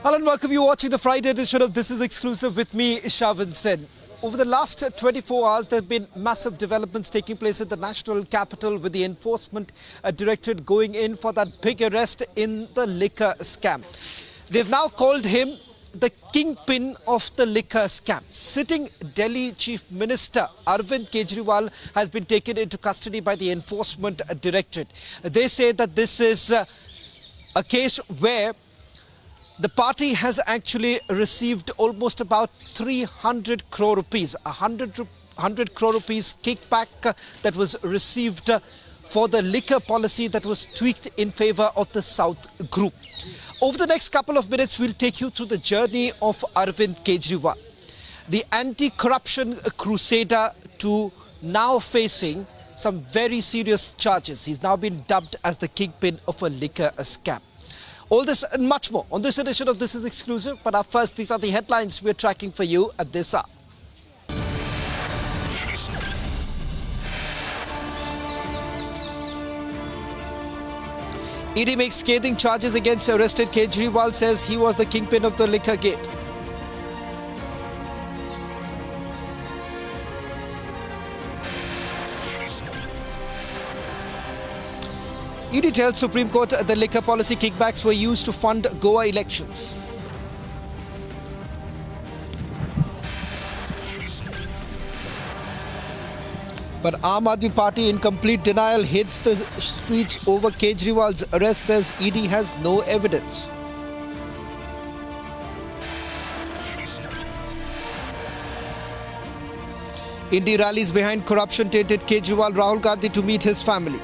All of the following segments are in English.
Hello and welcome. You watching the Friday edition of This Is Exclusive with me, Shavin Sen. Over the last 24 hours, there have been massive developments taking place at the national capital with the enforcement directorate going in for that big arrest in the liquor scam. They've now called him the Kingpin of the liquor scam. Sitting Delhi Chief Minister Arvind Kejriwal has been taken into custody by the enforcement directorate. They say that this is a case where the party has actually received almost about 300 crore rupees, 100 crore rupees kickback that was received for the liquor policy that was tweaked in favor of the South group. Over the next couple of minutes, we'll take you through the journey of Arvind Kejriwal, the anti-corruption crusader, to now facing some very serious charges. He's now been dubbed as the Kingpin of a liquor scam. All this and much more on this edition of This Is Exclusive. But up first, these are the headlines we're tracking for you at this hour. ED makes scathing charges against arrested Kejriwal, says he was the kingpin of the Liquorgate. ED tells Supreme Court the liquor policy kickbacks were used to fund Goa elections. But Aam Aadmi Party in complete denial hits the streets over Kejriwal's arrest, says ED has no evidence. Indie rallies behind corruption-tainted Kejriwal, Rahul Gandhi to meet his family.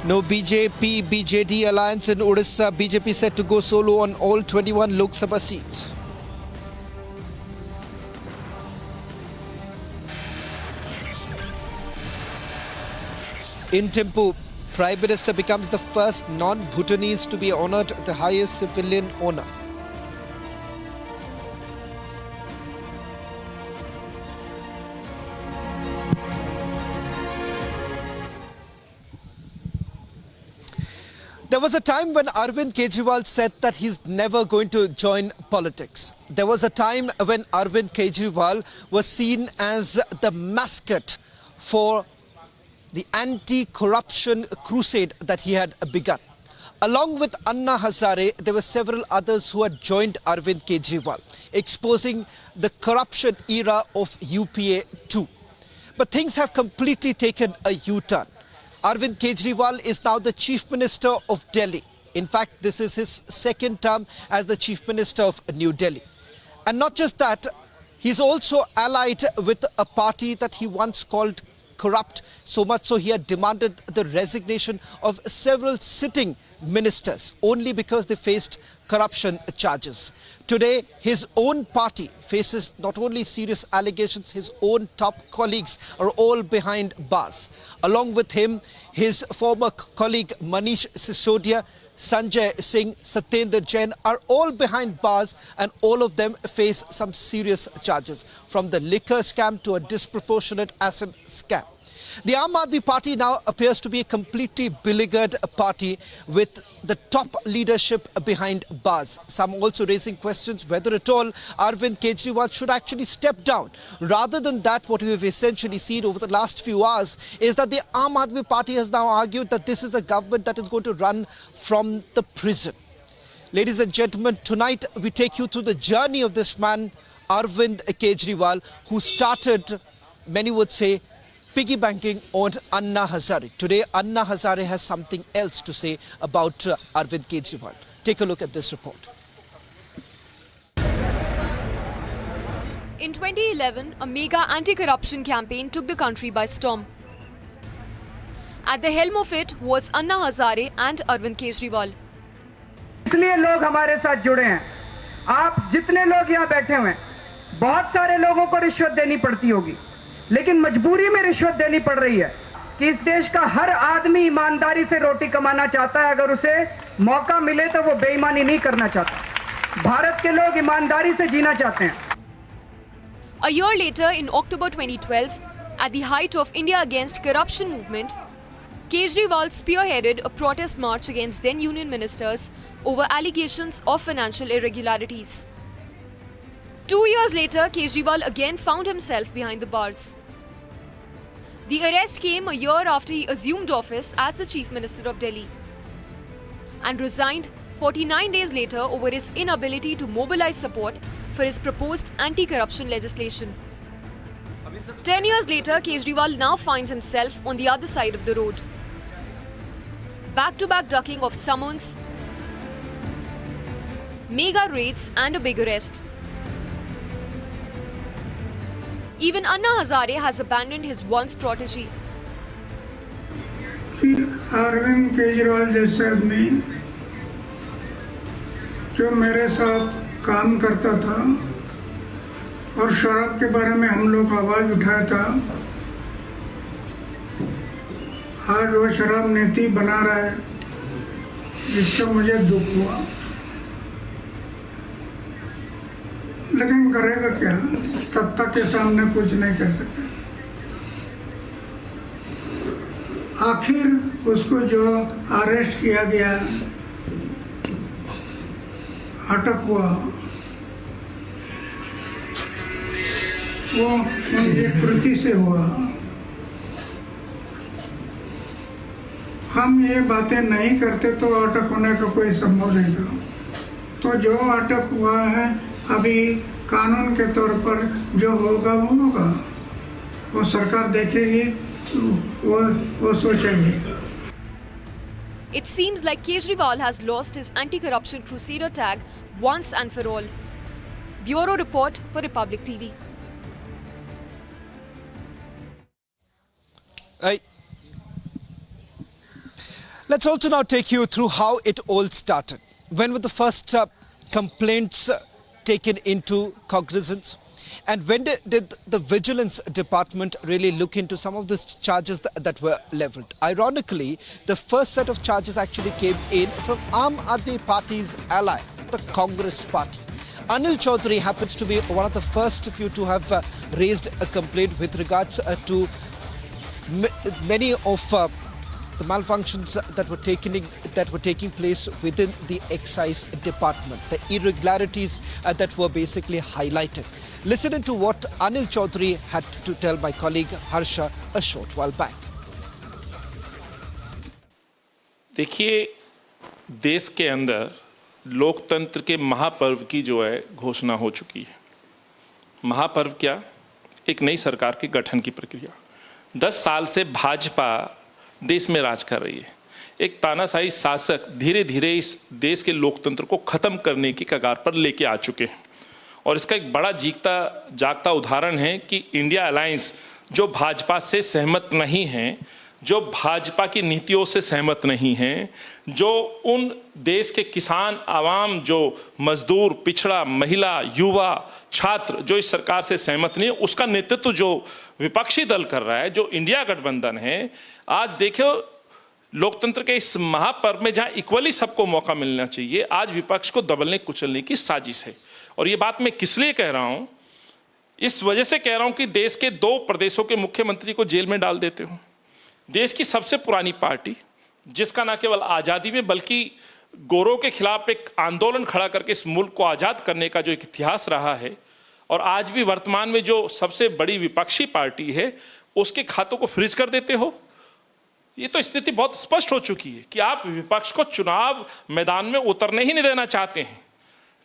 No BJP-BJD alliance in Odisha. BJP set to go solo on all 21 Lok Sabha seats. In Thimphu, Prime Minister becomes the first non-Bhutanese to be honoured the highest civilian honour. There was a time when Arvind Kejriwal said that he's never going to join politics. There was a time when Arvind Kejriwal was seen as the mascot for the anti-corruption crusade that he had begun. Along with Anna Hazare, there were several others who had joined Arvind Kejriwal, exposing the corruption era of UPA too. But things have completely taken a U-turn. Arvind Kejriwal is now the Chief Minister of Delhi. In fact, this is his second term as the Chief Minister of New Delhi. And not just that, he's also allied with a party that he once called corrupt, so much so he had demanded the resignation of several sitting ministers only because they faced corruption charges. Today, his own party faces not only serious allegations, his own top colleagues are all behind bars. Along with him, his former colleague Manish Sisodia, Sanjay Singh, Satyendra Jain are all behind bars, and all of them face some serious charges, from the liquor scam to a disproportionate asset scam. The Aam Aadmi Party now appears to be a completely beleaguered party with the top leadership behind bars. Some also raising questions whether at all Arvind Kejriwal should actually step down. Rather than that, what we have essentially seen over the last few hours is that the Aam Aadmi Party has now argued that this is a government that is going to run from the prison. Ladies and gentlemen, tonight we take you through the journey of this man, Arvind Kejriwal, who started, many would say, piggy banking on Anna Hazare. Today, Anna Hazare has something else to say about Arvind Kejriwal. Take a look at this report. In 2011, a mega anti-corruption campaign took the country by storm. At the helm of it was Anna Hazare and Arvind Kejriwal. इसलिए लोग हमारे साथ जुड़े हैं. आप जितने लोग यहाँ बैठे हुए हैं, बहुत सारे लोगों को रिश्वत देनी पड़ती होगी, लेकिन मजबूरी में रिश्वत देनी पड़ रही है कि इस देश का हर आदमी ईमानदारी से रोटी कमाना चाहता है. अगर उसे मौका मिले तो वो बेईमानी नहीं करना चाहता. भारत के लोग ईमानदारी से जीना चाहते हैं. A year later, in October 2012, at the height of India Against Corruption movement, Kejriwal spearheaded a protest march against then union ministers over allegations of financial irregularities. 2 years later, Kejriwal again found himself behind the bars. The arrest came a year after he assumed office as the Chief Minister of Delhi and resigned 49 days later over his inability to mobilize support for his proposed anti-corruption legislation. 10 years later, Kejriwal now finds himself on the other side of the road. Back-to-back ducking of summons, mega raids and a big arrest. Even Anna Hazare has abandoned his once protege. Arvind Kejriwal जैसे आदमी जो मेरे साथ काम करता था और शराब के बारे में हम लोग आवाज उठाया था, आज वो शराब नीति बना रहा है, जिसका मुझे दुख हुआ। लेकिन करेगा क्या, सत्ता के सामने कुछ नहीं कर सकता। आखिर उसको जो अरेस्ट किया गया, अटक हुआ, वो उनकी कृति से हुआ। हम ये बातें नहीं करते तो अटक होने का कोई संभव नहीं था। तो जो अटक हुआ है, अभी कानून के तौर पर जो होगा वो होगा, वो सरकार देखेगी, वो सोचेगी। It seems like Kejriwal has lost his anti-corruption crusader tag once and for all. Bureau report for Republic TV. Let's also now take you through how it all started. When were the first complaints taken into cognizance? And when did the Vigilance Department really look into some of the charges that were levelled? Ironically, the first set of charges actually came in from Aam Aadmi Party's ally, the Congress Party. Anil Chaudhary happens to be one of the first few to have raised a complaint with regards to many of the malfunctions that were taking place within the excise department, the irregularities that were basically highlighted. Listen to what Anil Chaudhary had to tell my colleague Harsha a short while back. देखिए, देश के अंदर लोकतंत्र के महापर्व की जो है घोषणा हो चुकी है। महापर्व क्या? एक नई सरकार के गठन की प्रक्रिया। 10 साल से भाजपा देश में राज कर रही है। एक तानाशाही शासक धीरे धीरे इस देश के लोकतंत्र को खत्म करने की कगार पर लेके आ चुके हैं, और इसका एक बड़ा जागता उदाहरण है कि इंडिया अलायंस जो भाजपा से सहमत नहीं है, जो भाजपा की नीतियों से सहमत नहीं हैं, जो उन देश के किसान, आवाम, जो मजदूर, पिछड़ा, महिला, युवा, छात्र जो इस सरकार से सहमत नहीं है, उसका नेतृत्व जो विपक्षी दल कर रहा है, जो इंडिया गठबंधन है। आज देखो, लोकतंत्र के इस महापर्व में जहां इक्वली सबको मौका मिलना चाहिए, आज विपक्ष को दबलने कुचलने की साजिश है। और ये बात मैं किस लिए कह रहा हूं? इस वजह से कह रहा हूं कि देश के 2 प्रदेशों के मुख्यमंत्री को जेल में डाल देते हो। देश की सबसे पुरानी पार्टी, जिसका न केवल आज़ादी में बल्कि गोरों के खिलाफ एक आंदोलन खड़ा करके इस मुल्क को आज़ाद करने का जो एक इतिहास रहा है, और आज भी वर्तमान में जो सबसे बड़ी विपक्षी पार्टी है, उसके खातों को फ्रीज कर देते हो। ये तो स्थिति बहुत स्पष्ट हो चुकी है कि आप विपक्ष को चुनाव मैदान में उतरने ही नहीं देना चाहते हैं।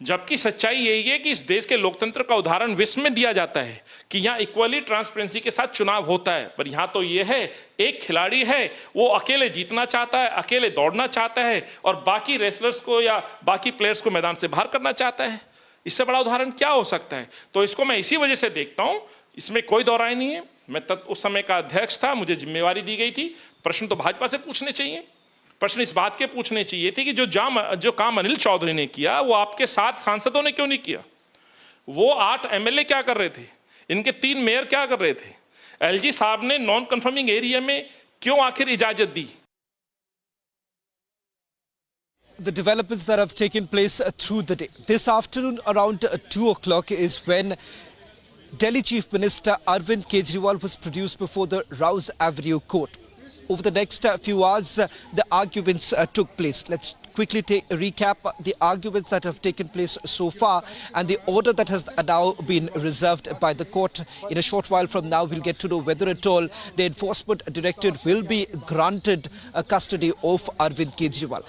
जबकि सच्चाई यही है कि इस देश के लोकतंत्र का उदाहरण विश्व में दिया जाता है कि यहाँ इक्वली ट्रांसपेरेंसी के साथ चुनाव होता है, पर यहाँ तो ये है, एक खिलाड़ी है, वो अकेले जीतना चाहता है, अकेले दौड़ना चाहता है, और बाकी रेसलर्स को या बाकी प्लेयर्स को मैदान से बाहर करना चाहता है। इससे बड़ा उदाहरण क्या हो सकता है? तो इसको मैं इसी वजह से देखता हूँ, इसमें कोई दो राय नहीं है। मैं उस समय का अध्यक्ष था, मुझे जिम्मेवारी दी गई थी। प्रश्न तो भाजपा से पूछने चाहिए, प्रश्न इस बात के पूछने चाहिए थे कि जो काम अनिल चौधरी ने किया, वो आपके 7 सांसदों ने क्यों नहीं किया? वो 8 एमएलए क्या कर रहे थे? इनके 3 मेयर क्या कर रहे थे? एलजी साहब ने नॉन कन्फर्मिंग एरिया में क्यों आखिर इजाजत दी? The developments that have taken place through the day. This afternoon around 2 o'clock is when Delhi Chief Minister Arvind Kejriwal was produced before the Rouse Avenue Court. over the next few hours, the arguments took place. Let's quickly recap the arguments that have taken place so far and the order that has now been reserved by the court. In a short while from now, we'll get to know whether at all the enforcement directorate will be granted custody of Arvind Kejriwal.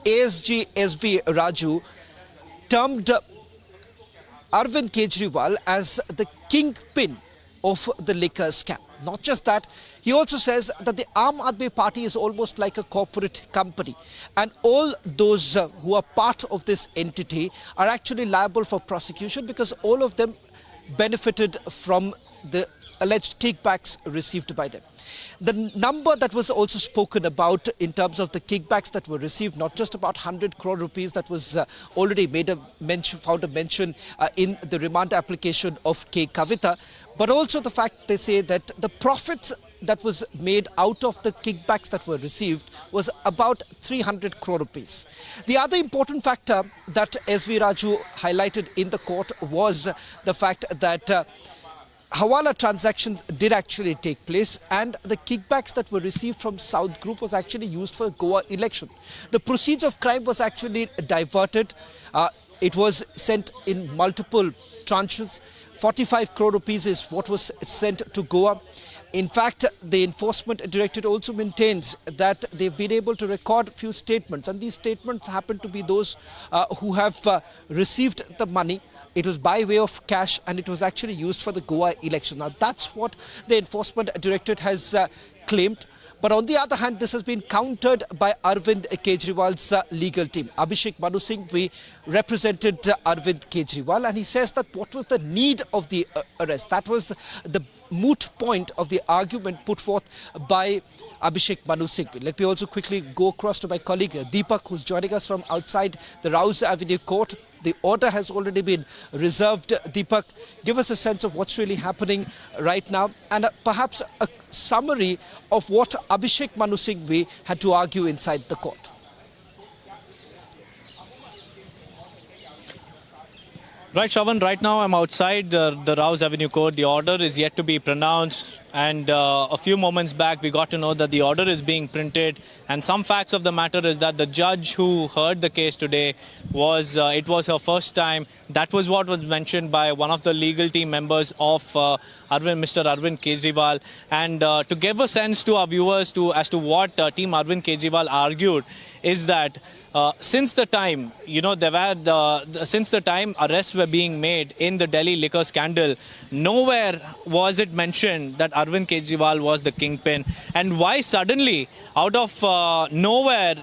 ASG SV Raju termed Arvind Kejriwal as the kingpin of the liquor scam. Not just that, he also says that the Aam Aadmi Party is almost like a corporate company, and all those who are part of this entity are actually liable for prosecution because all of them benefited from the alleged kickbacks received by them. The number that was also spoken about in terms of the kickbacks that were received, not just about 100 crore rupees that was already found a mention in the remand application of K. Kavita, but also the fact they say that the profits that was made out of the kickbacks that were received was about 300 crore rupees. The other important factor that SV Raju highlighted in the court was the fact that Hawala transactions did actually take place, and the kickbacks that were received from South Group was actually used for the Goa election. The proceeds of crime was actually diverted. It was sent in multiple tranches. 45 crore rupees is what was sent to Goa. In fact, the enforcement directorate also maintains that they've been able to record a few statements, and these statements happen to be those who have received the money. It was by way of cash, and it was actually used for the Goa election. Now, that's what the enforcement directorate has claimed. But on the other hand, this has been countered by Arvind Kejriwal's legal team. Abhishek Manu Singhvi represented Arvind Kejriwal, and he says that what was the need of the arrest? That was the moot point of the argument put forth by Abhishek Manu Singhvi. Let me also quickly go across to my colleague Deepak, who's joining us from outside the Rouse Avenue Court. The order has already been reserved. Deepak, give us a sense of what's really happening right now, and perhaps a summary of what Abhishek Manu Singhvi had to argue inside the court. Right, Shravan, right now I'm outside the Rouse Avenue Court. The order is yet to be pronounced, and a few moments back we got to know that the order is being printed, and some facts of the matter is that the judge who heard the case today it was her first time. That was what was mentioned by one of the legal team members of Mr. Arvind Kejriwal, and to give a sense to our viewers as to what Team Arvind Kejriwal argued is that since the time, since the time arrests were being made in the Delhi liquor scandal, nowhere was it mentioned that Arvind Kejriwal was the kingpin. And why suddenly, out of nowhere,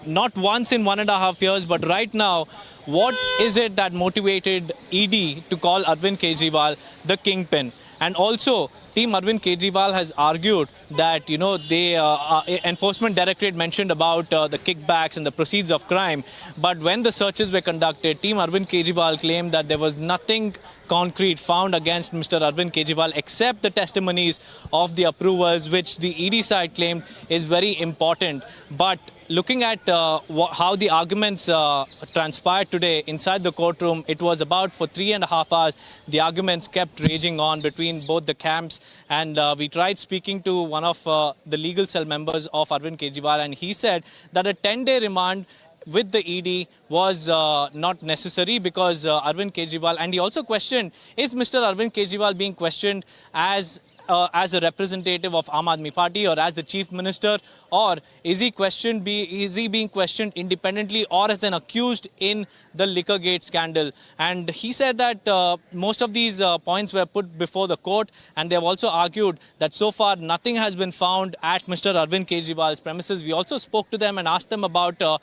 not once in 1.5 years, but right now, what is it that motivated ED to call Arvind Kejriwal the kingpin? And also, Team Arvind Kejriwal has argued that, the enforcement directorate mentioned about the kickbacks and the proceeds of crime. But when the searches were conducted, Team Arvind Kejriwal claimed that there was nothing concrete found against Mr. Arvind Kejriwal except the testimonies of the approvers, which the ED side claimed is very important. But looking at how the arguments transpired today inside the courtroom, it was about for 3.5 hours, the arguments kept raging on between both the camps. And we tried speaking to one of the legal cell members of Arvind Kejriwal, and he said that a 10-day remand with the ED was not necessary because Arvind Kejriwal, and he also questioned, is Mr. Arvind Kejriwal being questioned as a representative of Aam Aadmi Party or as the chief minister, or is he being questioned independently or as an accused in the Liquorgate scandal? And he said that most of these points were put before the court, and they have also argued that so far nothing has been found at Mr. Arvind Kejriwal's premises. We also spoke to them and asked them about the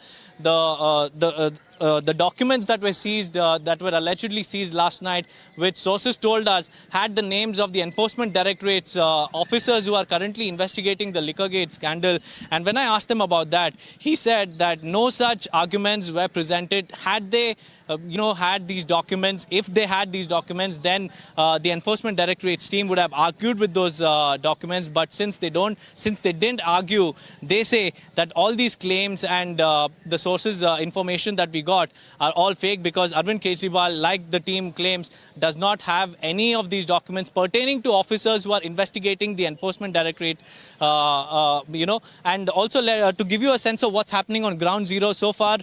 documents that were seized, that were allegedly seized last night, which sources told us had the names of the enforcement directorate's officers who are currently investigating the Liquorgate scandal. And when I asked him about that, he said that no such arguments were presented. Had they had these documents, if they had these documents, then the enforcement directorate's team would have argued with those documents. But since they didn't argue, they say that all these claims and the sources information that we got are all fake, because Arvind Kejriwal, like the team claims, does not have any of these documents pertaining to officers who are investigating the Enforcement Directorate, and also to give you a sense of what's happening on ground zero so far.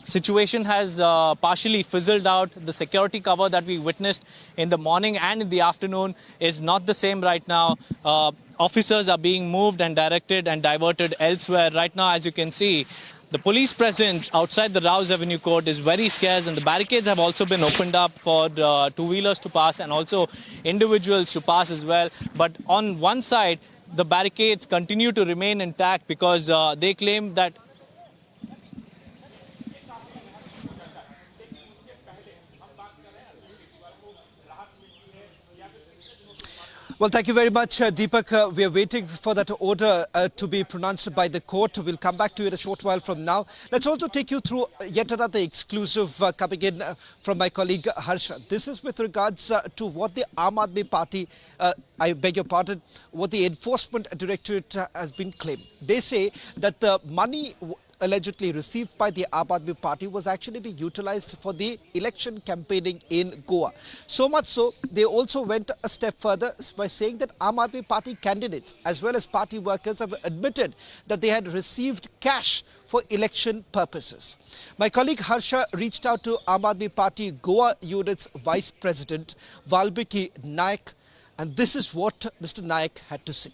Situation has partially fizzled out. The security cover that we witnessed in the morning and in the afternoon is not the same right now. Officers are being moved and directed and diverted elsewhere. Right now, as you can see, the police presence outside the Rouse Avenue Court is very scarce, and the barricades have also been opened up for two-wheelers to pass and also individuals to pass as well. But on one side, the barricades continue to remain intact because they claim that Well, thank you very much, Deepak. We are waiting for that order to be pronounced by the court. We'll come back to you in a short while from now. Let's also take you through yet another exclusive coming in from my colleague Harsha. This is with regards to what the Aam Aadmi Party, I beg your pardon, what the Enforcement Directorate has been claimed. They say that the money allegedly received by the Aam Aadmi Party was actually being utilized for the election campaigning in Goa. So much so, they also went a step further by saying that Aam Aadmi Party candidates as well as party workers have admitted that they had received cash for election purposes. My colleague Harsha reached out to Aam Aadmi Party Goa Unit's Vice President Valmiki Nayak, and this is what Mr. Nayak had to say.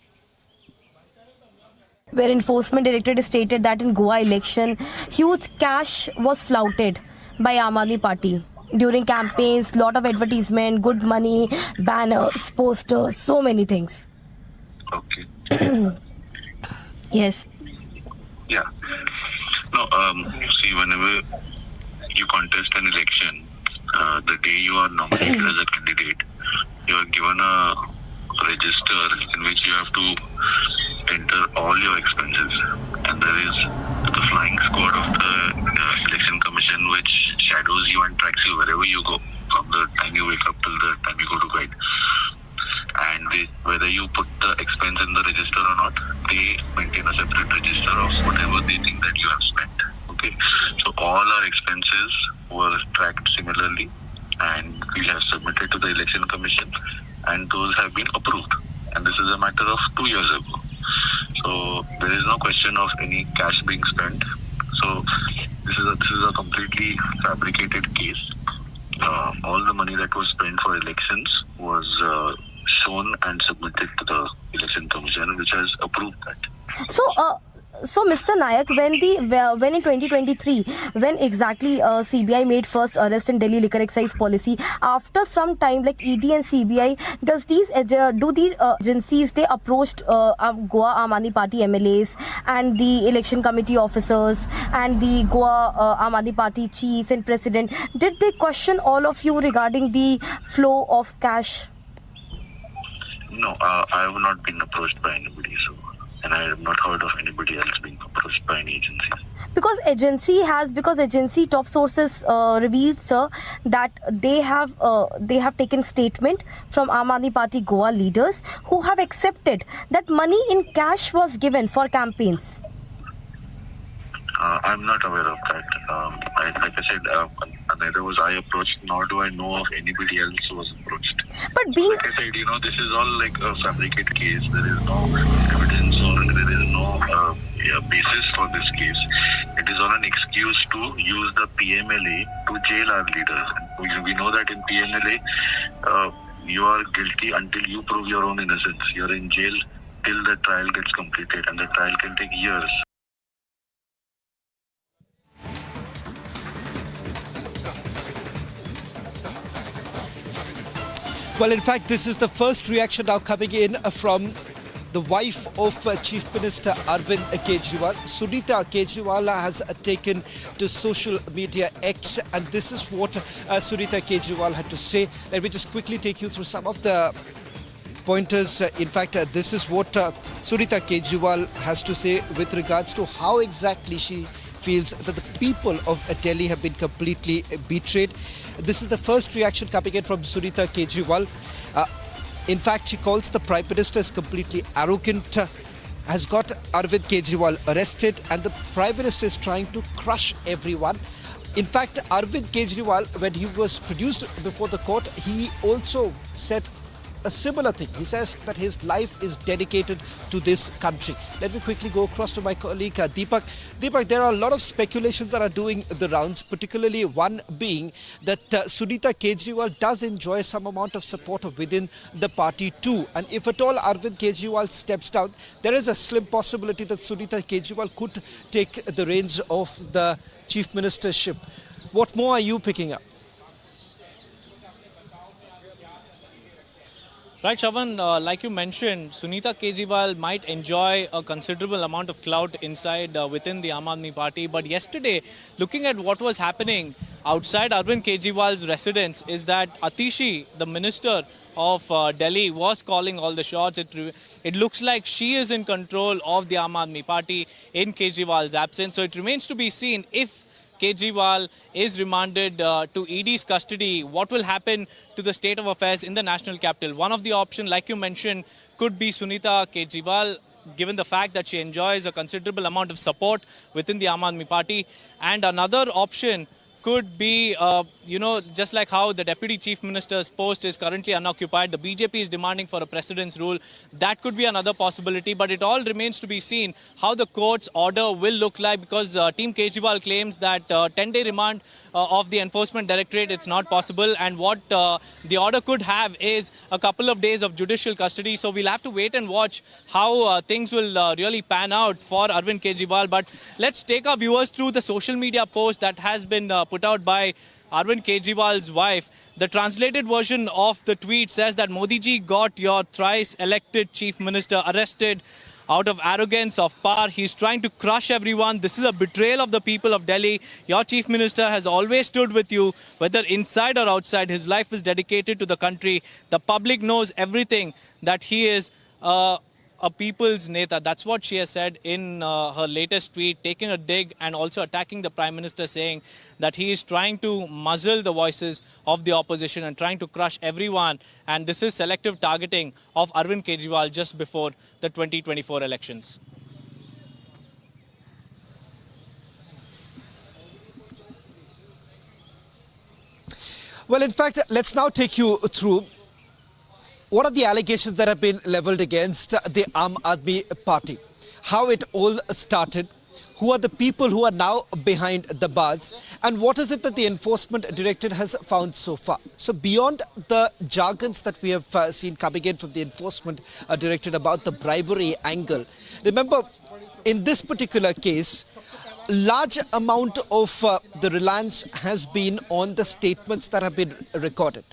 Where Enforcement Directorate stated that in Goa election, huge cash was flouted by Aam Aadmi Party during campaigns, lot of advertisement, good money, banners, posters, so many things. Okay. Yes. Yeah. No, see, whenever you contest an election, the day you are nominated as a candidate, you are given a register in which you have to enter all your expenses, and there is the flying squad of the election commission which shadows you and tracks you wherever you go from the time you wake up till the time you go to bed. And whether you put the expense in the register or not, they maintain a separate register of whatever they think that you have spent. Okay, so all our expenses were tracked similarly, and we have submitted to the election commission, and those have been approved. And this is a matter of 2 years ago. So there is no question of any cash being spent. So this is a completely fabricated case. All the money that was spent for elections was shown and submitted to the election commission, which has approved that. So Mr. Nayak, when in 2023, when exactly CBI made first arrest in Delhi liquor excise policy, after some time, like ED and CBI, do these agencies, they approached Goa Aam Aadmi Party MLAs and the election committee officers and the Goa Aam Aadmi Party chief and president, did they question all of you regarding the flow of cash? No, I have not been approached by anybody, and I have not heard of anybody else being approached by any agency. Because agency top sources revealed, sir, that they have taken statement from Aam Aadmi Party Goa leaders who have accepted that money in cash was given for campaigns. I'm not aware of that. Like I said, neither was I approached, nor do I know of anybody else who was approached. But like I said, this is all like a fabricated case. There is no evidence or there is no basis for this case. It is all an excuse to use the PMLA to jail our leaders. We know that in PMLA, you are guilty until you prove your own innocence. You're in jail till the trial gets completed, and the trial can take years. Well, in fact, this is the first reaction now coming in from the wife of Chief Minister Arvind Kejriwal. Sunita Kejriwal has taken to social media X, and this is what Sunita Kejriwal had to say. Let me just quickly take you through some of the pointers. In fact, this is what Sunita Kejriwal has to say with regards to how exactly she feels that the people of Delhi have been completely betrayed. This is the first reaction coming in from Sunita Kejriwal. In fact, she calls the Prime Minister as completely arrogant, has got Arvind Kejriwal arrested, and the Prime Minister is trying to crush everyone. In fact, Arvind Kejriwal, when he was produced before the court, he also said a similar thing. He says that his life is dedicated to this country. Let me quickly go across to my colleague Deepak. Deepak, there are a lot of speculations that are doing the rounds, particularly one being that Sunita Kejriwal does enjoy some amount of support within the party too. And if at all Arvind Kejriwal steps down, there is a slim possibility that Sunita Kejriwal could take the reins of the chief ministership. What more are you picking up? Right, Shravan, like you mentioned, Sunita Kejriwal might enjoy a considerable amount of clout inside within the Aam Aadmi Party. But yesterday, looking at what was happening outside Arvind Kejriwal's residence, is that Atishi, the minister of Delhi, was calling all the shots. It looks like she is in control of the Aam Aadmi Party in Kejriwal's absence. So it remains to be seen if Kejriwal is remanded to ED's custody, what will happen to the state of affairs in the national capital. One of the options, like you mentioned, could be Sunita Kejriwal, given the fact that she enjoys a considerable amount of support within the Aam Aadmi Party. And another option could be, just like how the Deputy Chief Minister's post is currently unoccupied, the BJP is demanding for a precedence rule. That could be another possibility, but it all remains to be seen how the court's order will look like, because Team Kejriwal claims that 10-day remand of the Enforcement Directorate, it's not possible, and what the order could have is a couple of days of judicial custody. So we'll have to wait and watch how things will really pan out for Arvind Kejriwal. But let's take our viewers through the social media post that has been put out by Arvind Kejriwal's wife. The translated version of the tweet says that Modi ji got your thrice elected chief minister arrested out of arrogance of power. He's trying to crush everyone. This is a betrayal of the people of Delhi. Your chief minister has always stood with you, whether inside or outside. His life is dedicated to the country. The public knows everything, that he is a people's neta. That's what she has said in her latest tweet, taking a dig and also attacking the Prime Minister, saying that he is trying to muzzle the voices of the opposition and trying to crush everyone. And this is selective targeting of Arvind Kejriwal just before the 2024 elections. Well, in fact, let's now take you through what are the allegations that have been leveled against the Aam Aadmi Party, how it all started, who are the people who are now behind the bars, and what is it that the Enforcement Directorate has found so far. So beyond the jargons that we have seen coming in from the Enforcement Directorate about the bribery angle, remember, in this particular case, large amount of the reliance has been on the statements that have been recorded.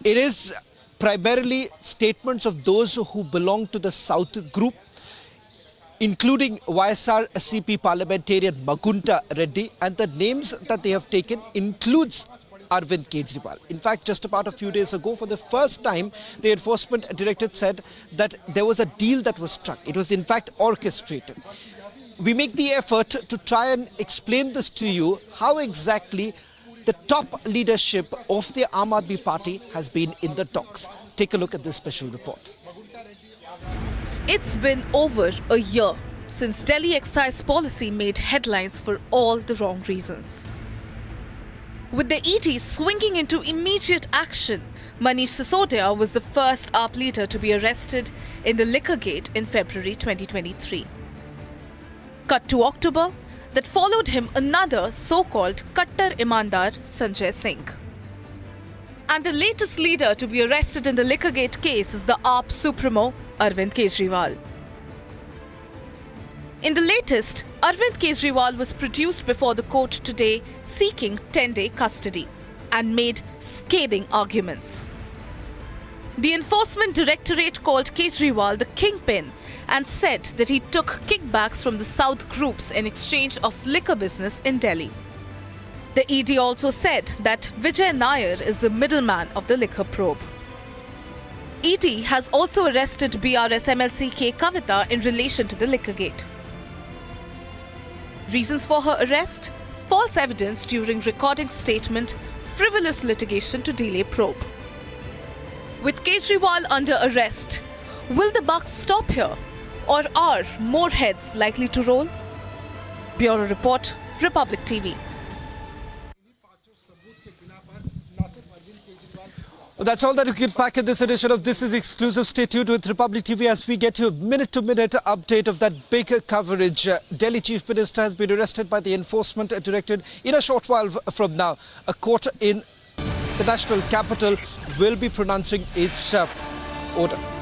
It is primarily statements of those who belong to the South group, including YSRCP parliamentarian Magunta Reddy, and the names that they have taken includes Arvind Kejriwal. In fact, just about a few days ago, for the first time, the Enforcement Directorate said that there was a deal that was struck. It was in fact orchestrated. We make the effort to try and explain this to you, how exactly the top leadership of the Aam Aadmi Party has been in the talks. Take a look at this special report. It's been over a year since Delhi excise policy made headlines for all the wrong reasons. With the ET swinging into immediate action, Manish Sisodia was the first AAP leader to be arrested in the Liquorgate in February 2023. Cut to October, that followed him another so-called Kattar Imandar, Sanjay Singh. And the latest leader to be arrested in the Liquorgate case is the AAP Supremo, Arvind Kejriwal. In the latest, Arvind Kejriwal was produced before the court today seeking 10-day custody and made scathing arguments. The Enforcement Directorate called Kejriwal the Kingpin and said that he took kickbacks from the South groups in exchange of liquor business in Delhi. The ED also said that Vijay Nair is the middleman of the liquor probe. ED has also arrested BRS MLC K. Kavita in relation to the Liquorgate. Reasons for her arrest? False evidence during recording statement, frivolous litigation to delay probe. With Kejriwal under arrest, will the buck stop here, or are more heads likely to roll? Bureau Report, Republic TV. Well, that's all that we can pack in this edition of This Is Exclusive. Stay tuned with Republic TV as we get you a minute-to-minute update of that big coverage. Delhi Chief Minister has been arrested by the Enforcement Directorate. In a short while from now, a court in the national capital will be pronouncing its order.